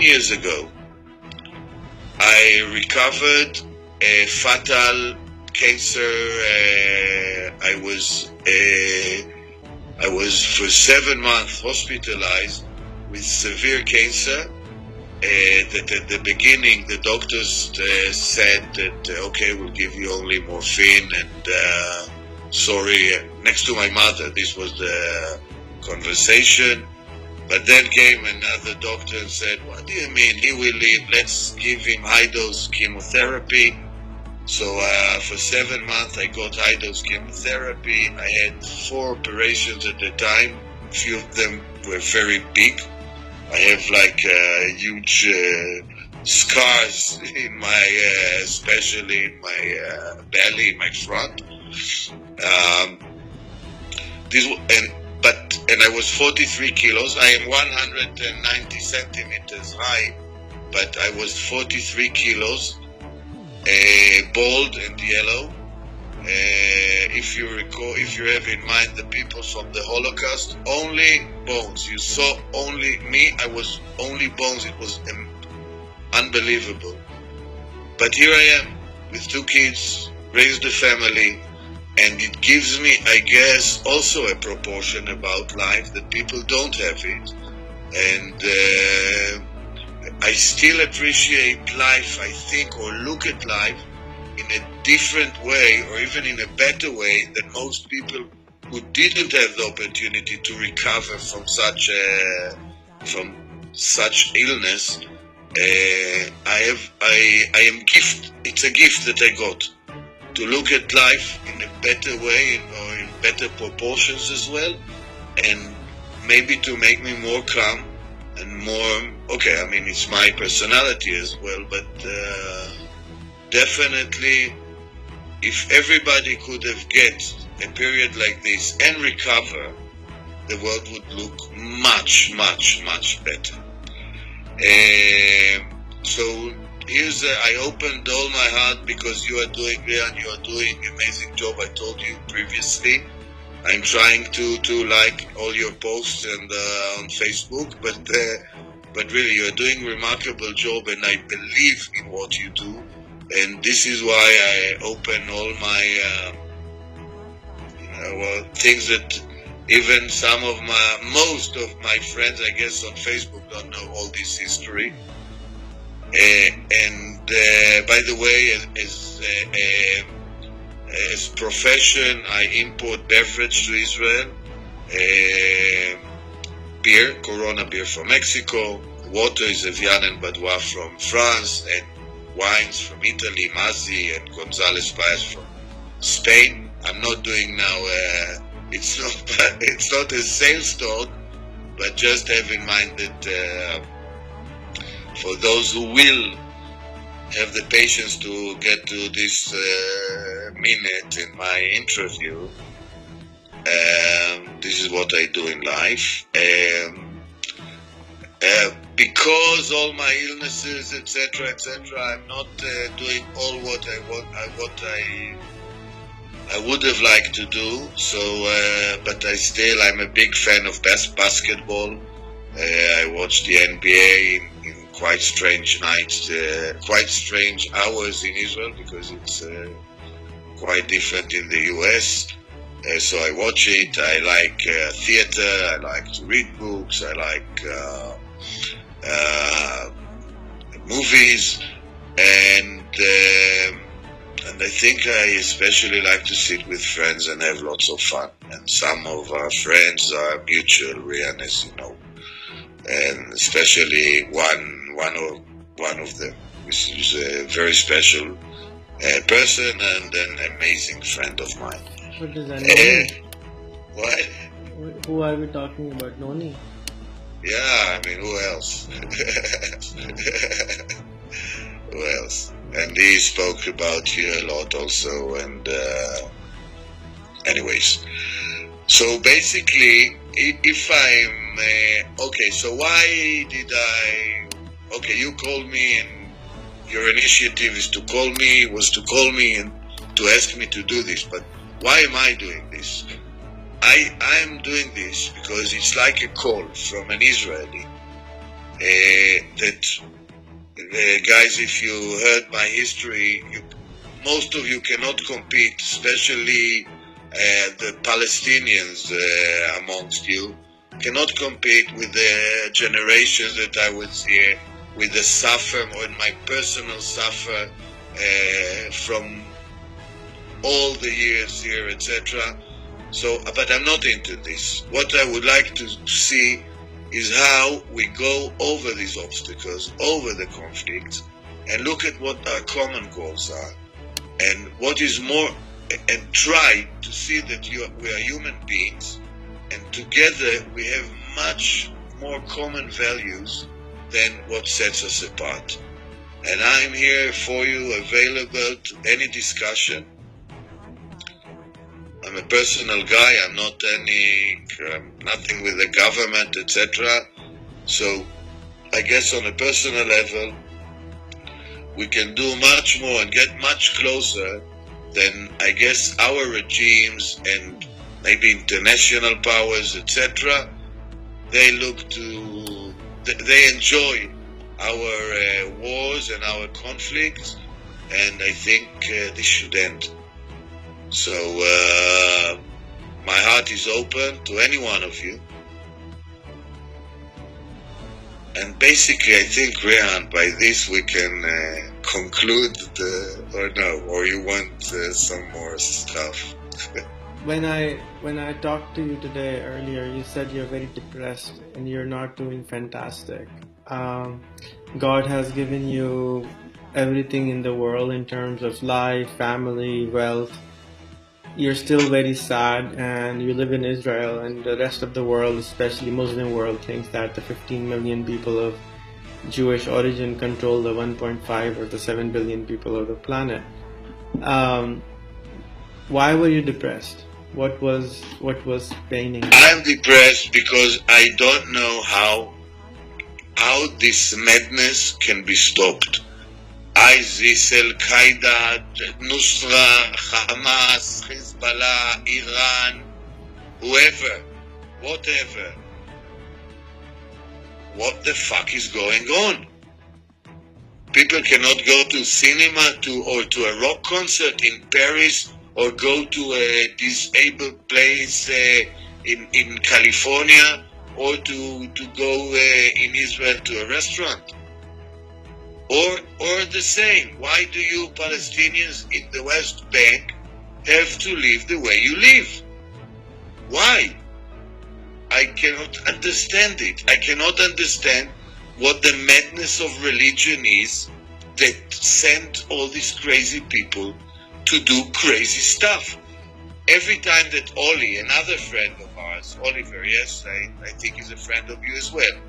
years ago, I recovered a fatal cancer. I was for 7 months hospitalized with severe cancer. That at the beginning the doctors said that okay, we'll give you only morphine and sorry, next to my mother, this was the conversation. But then came another doctor and said, what do you mean, he will live, let's give him high-dose chemotherapy. So for 7 months I got high-dose chemotherapy. I had 4 operations at the time. A few of them were very big. I have like huge scars in my, especially in my belly, my front. And I was 43 kilos. I am 190 centimeters high, but I was 43 kilos, bald and yellow. If you recall, if you have in mind the people from the Holocaust, only bones. You saw only me. I was only bones. It was unbelievable. But here I am with 2 kids, raised a family, and it gives me, I guess, also a proportion about life that people don't have it. And I still appreciate life, I think, or look at life in a different way, or even in a better way than most people who didn't have the opportunity to recover from such illness. It's a gift that I got to look at life in a better way or in better proportions as well, and maybe to make me more calm and more, okay, I mean, it's my personality as well, but definitely if everybody could have get a period like this and recover, the world would look much, much, much better. So here's I opened all my heart because you are doing amazing job. I told you previously. I'm trying to like all your posts and on Facebook, but really you are doing remarkable job, and I believe in what you do. And this is why I open all my things that even most of my friends, I guess, on Facebook don't know all this history. And by the way, as profession, I import beverage to Israel, beer, Corona beer from Mexico, water is Evian and Badois from France, and wines from Italy, Mazzi and Gonzalez Paez from Spain. I'm not doing now, it's not a sales talk, but just have in mind that for those who will have the patience to get to this minute in my interview, this is what I do in life. Because all my illnesses, etc., I'm not doing all what I would have liked to do. So, but I'm a big fan of basketball. I watch the NBA in quite strange nights, quite strange hours in Israel because it's quite different in the US. So I watch it. I like theater. I like to read books. I like movies, and I think I especially like to sit with friends and have lots of fun. And some of our friends are mutual, Rian, as you know, and especially one of them, which is a very special person and an amazing friend of mine. What does that mean? What? Who are we talking about? Noni? Yeah, I mean, who else? Who else? And he spoke about you a lot also, and anyways. So basically, if I'm, okay, so why did you called me, and your initiative was to call me and to ask me to do this, but why am I doing this? I'm doing this because it's like a call from an Israeli that guys, if you heard my history, most of you cannot compete, especially the Palestinians amongst you, cannot compete with the generations that I was here, with the suffer, or my personal suffer from all the years here, etc. So, but I'm not into this. What I would like to see is how we go over these obstacles, over the conflicts, and look at what our common goals are, and what is more, and try to see that we are human beings, and together we have much more common values than what sets us apart. And I'm here for you, available to any discussion. I'm a personal guy. I'm not nothing with the government, etc. So I guess on a personal level, we can do much more and get much closer than, I guess, our regimes and maybe international powers, etc. They enjoy our wars and our conflicts, and I think this should end. So my heart is open to any one of you. And basically, I think, Rehan, by this we can conclude or you want some more stuff? When I talked to you today earlier, you said you're very depressed and you're not doing fantastic. God has given you everything in the world in terms of life, family, wealth. You're still very sad, and you live in Israel, and the rest of the world, especially Muslim world, thinks that the 15 million people of Jewish origin control the 1.5 or the 7 billion people of the planet. Why were you depressed? What was paining you? I'm depressed because I don't know how this madness can be stopped. ISIS, Al-Qaeda, Nusra, Hamas, Hezbollah, Iran, whoever, whatever. What the fuck is going on? People cannot go to cinema or to a rock concert in Paris, or go to a disabled place in California, or to go in Israel to a restaurant. Or the same, why do you Palestinians in the West Bank have to live the way you live? Why? I cannot understand it. I cannot understand what the madness of religion is that sent all these crazy people to do crazy stuff. Every time that Oli, another friend of ours, Oliver, yes, I think he's a friend of you as well.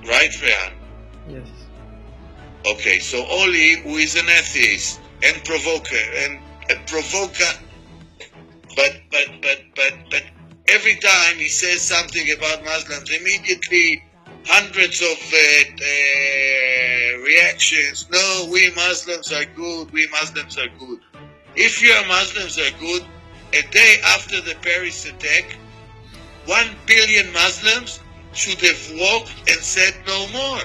Right, Rehan? Yes. Okay, so Oli, who is an atheist and provoker, but every time he says something about Muslims, immediately hundreds of reactions. No, we Muslims are good. We Muslims are good. If your Muslims are good, a day after the Paris attack, 1 billion Muslims should have walked and said no more.